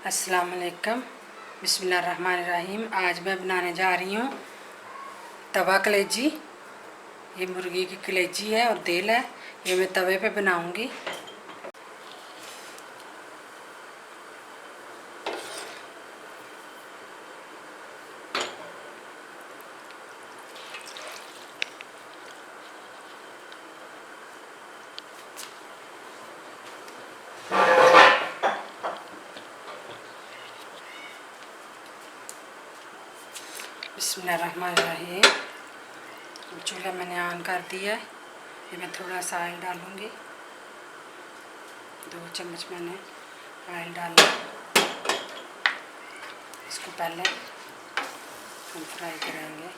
अस्सलाम वालेकुम, बिस्मिल्लाहिर्रहमानिर्रहीम। आज मैं बनाने जा रही हूँ तवा कलेजी। ये मुर्गी की कलेजी है और दिल है। ये मैं तवे पे बनाऊँगी। बिस्मिल्लाहिर्रहमानिर्रहीम। चूल्हा मैंने ऑन कर दिया है। ये मैं थोड़ा सा ऑयल डालूँगी। 2 चम्मच मैंने ऑयल डाला। इसको पहले हम फ्राई करेंगे।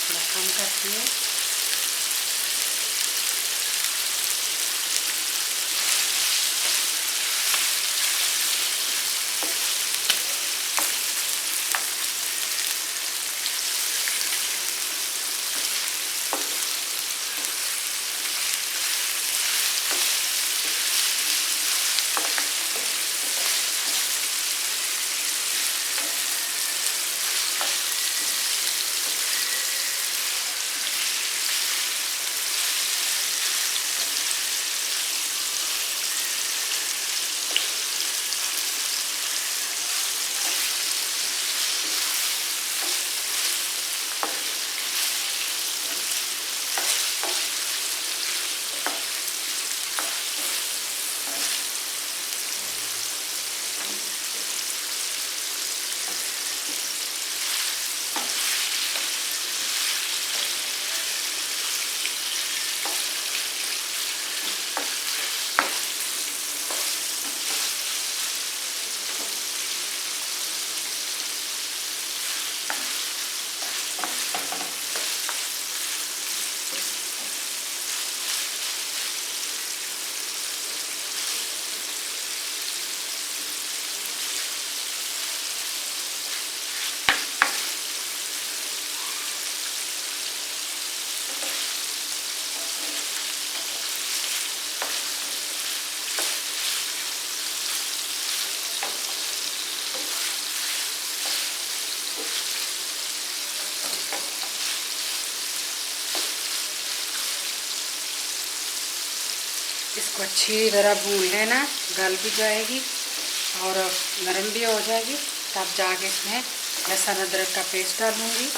थोड़ा कम करती है। इसको अच्छी तरह भून लेना, गल भी जाएगी और नरम भी हो जाएगी। तब जाके इसमें लहसुन अदरक का पेस्ट डालूँगी।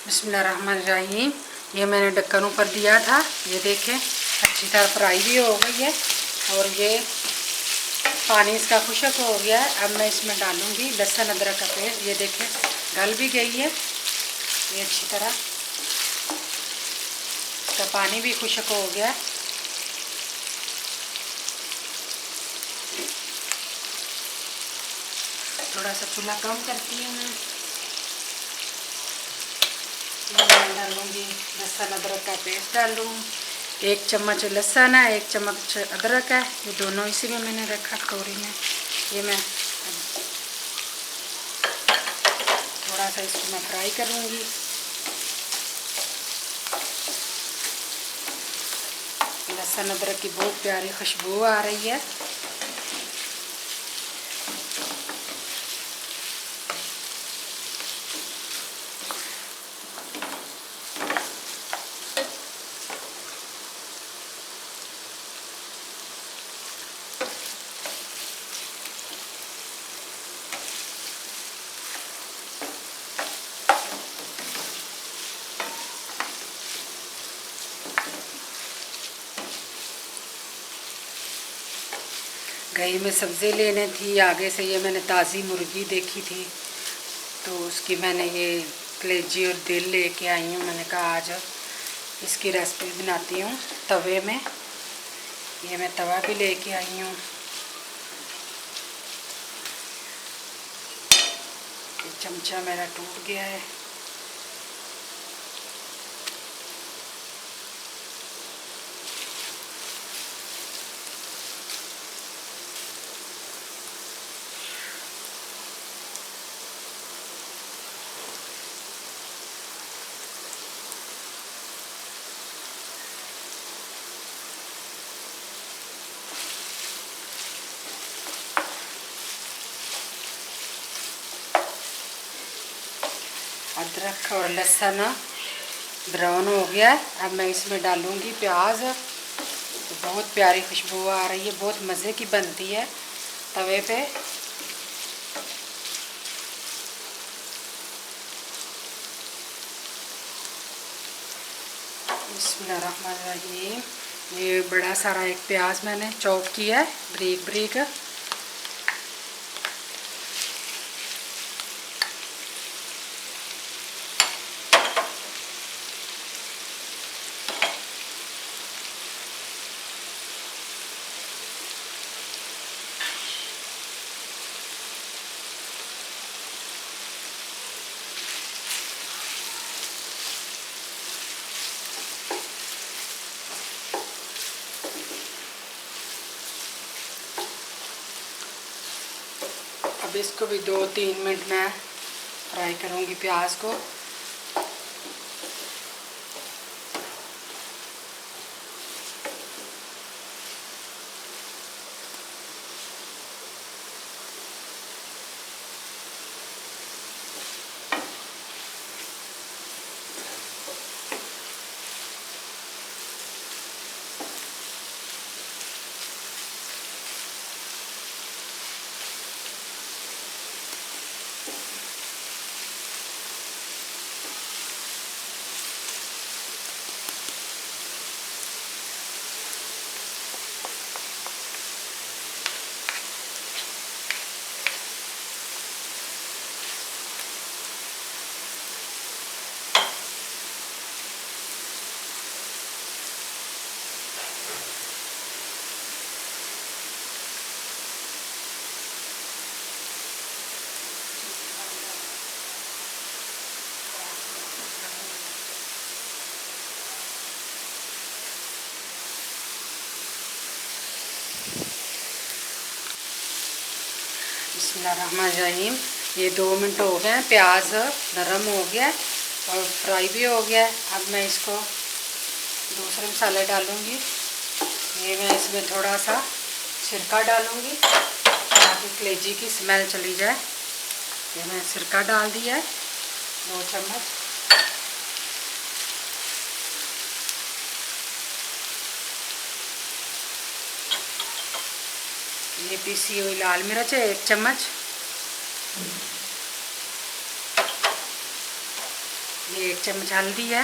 बिस्मिल्लाहिर्रहमानिर्रहीम। ये मैंने ढक्कन ऊपर दिया था, ये देखें अच्छी तरह फ्राई भी हो गई है और ये पानी इसका खुश्क हो गया है। अब मैं इसमें डालूँगी लहसुन अदरक का पेस्ट। ये देखें गल भी गई है ये अच्छी तरह, इसका पानी भी खुश्क हो गया है। थोड़ा सा चूल्हा कम करती हूँ मैं। डालूँगी लहसुन अदरक का पेस्ट डालूँ। 1 चम्मच लहसुन है, 1 चम्मच अदरक है, ये दोनों इसी में मैंने रखा कटोरी में। ये मैं थोड़ा सा इसको मैं फ्राई करूँगी। लहसुन अदरक की बहुत प्यारी खुशबू आ रही है। गई में सब्ज़ी लेने थी आगे से, ये मैंने ताज़ी मुर्गी देखी थी तो उसकी मैंने ये कलेजी और दिल लेके आई हूँ। मैंने कहा आज इसकी रेसिपी बनाती हूँ तवे में। ये मैं तवा भी लेके आई हूँ। ये चमचा मेरा टूट गया है। अदरक और लहसुन ब्राउन हो गया। अब मैं इसमें डालूँगी प्याज। तो बहुत प्यारी खुशबू आ रही है, बहुत मज़े की बनती है तवे पे। बिस्मिल्लाहिर्रहमानिर्रहीम। ये बड़ा सारा एक प्याज मैंने चॉप किया है बारीक बारीक। अब इसको भी 2-3 मिनट मैं फ्राई करूँगी प्याज को। बिस्मिल्लाहिर्रहमानिर्रहीम। ये 2 मिनट हो गए हैं, प्याज नरम हो गया और फ्राई भी हो गया है। अब मैं इसको दूसरे मसाले डालूँगी। ये मैं इसमें थोड़ा सा सिरका डालूँगी ताकि कलेजी की स्मेल चली जाए। ये मैं सिरका डाल दिया है 2 चम्मच। ये पीसी हुई लाल मिर्च है 1 चम्मच। ये 1 चम्मच हल्दी है।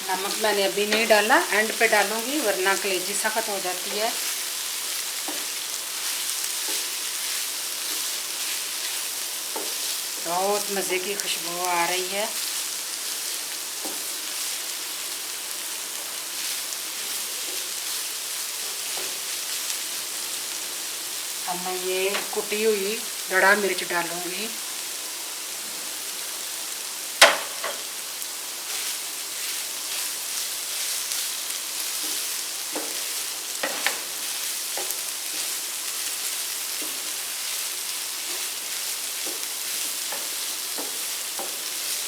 नमक मैंने अभी नहीं डाला, एंड पे डालूंगी वरना कलेजी सख्त हो जाती है। बहुत मज़े की खुशबू आ रही है। अब मैं ये कुटी हुई बड़ा मिर्च डालूंगी।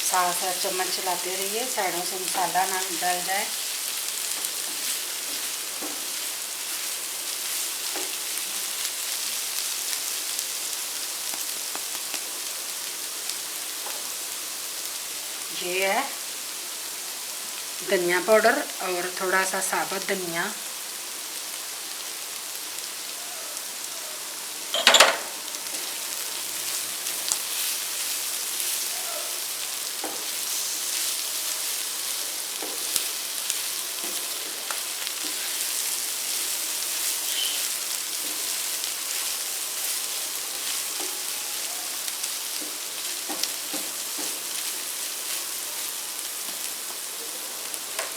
साथ साथ चम्मच चलाते रहिए, साइडों से मसाला ना डल जाए। ये है धनिया पाउडर और थोड़ा सा साबुत धनिया।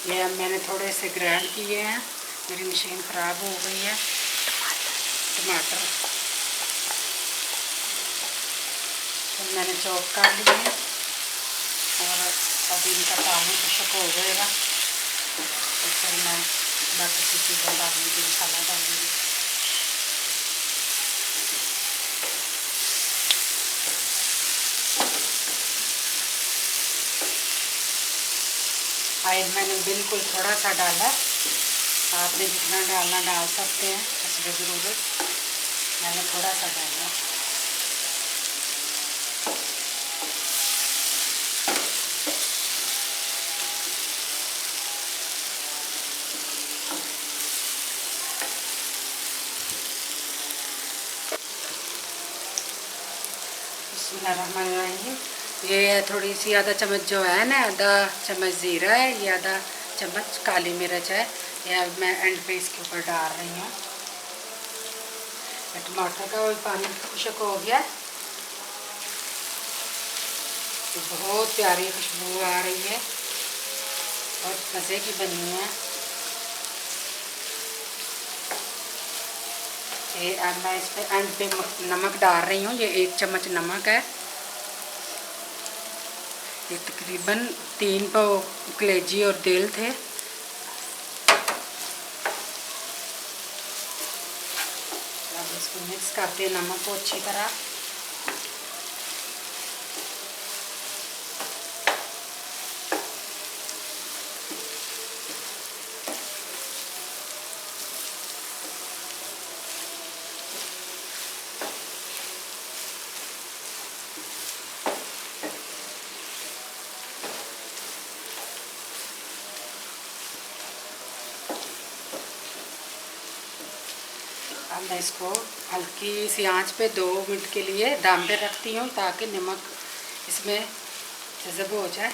ये अब मैंने थोड़े से ग्राइंड किए हैं, मेरी मशीन ख़राब हो गई है। टमाटर तो मैंने चॉप कर लिए हैं और अभी इनका पानी खुशक हो जाएगा तो फिर मैं बाकी की चीज़ें डालूँगी, मसाला डालूँगी। ऑयल मैंने बिल्कुल थोड़ा सा डाला, आपने जितना डालना डाल सकते हैं, हस्ब ज़रूरत। मैंने थोड़ा सा डाला। बिस्मिल्लाहिर्रहमानिर्रहीम। ये थोड़ी सी आधा चम्मच जो है ना, आधा चम्मच ज़ीरा है, ये आधा चम्मच काली मिर्च है। ये अब मैं एंड पे इसके ऊपर डाल रही हूँ। टमाटर का भी पानी खुशक हो गया तो बहुत प्यारी खुशबू आ रही है, बहुत मज़े की बनी है। ये अब मैं इस पे एंड पे नमक डाल रही हूँ। ये 1 चम्मच नमक है। ये तकरीबन 3 पाव कलेजी और दिल थे। अब इसको मिक्स करते हैं नमक को अच्छी तरह। अब मैं इसको हल्की सी आंच पे 2 मिनट के लिए दम पे रखती हूँ ताकि नमक इसमें जज़ब हो जाए।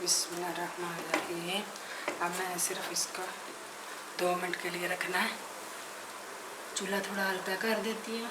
बिस्मिल्लाहिर्रहमानिर्रहीम। अब मैं सिर्फ इसका 2 मिनट के लिए रखना है। चूल्हा थोड़ा हल्का कर देती हूँ।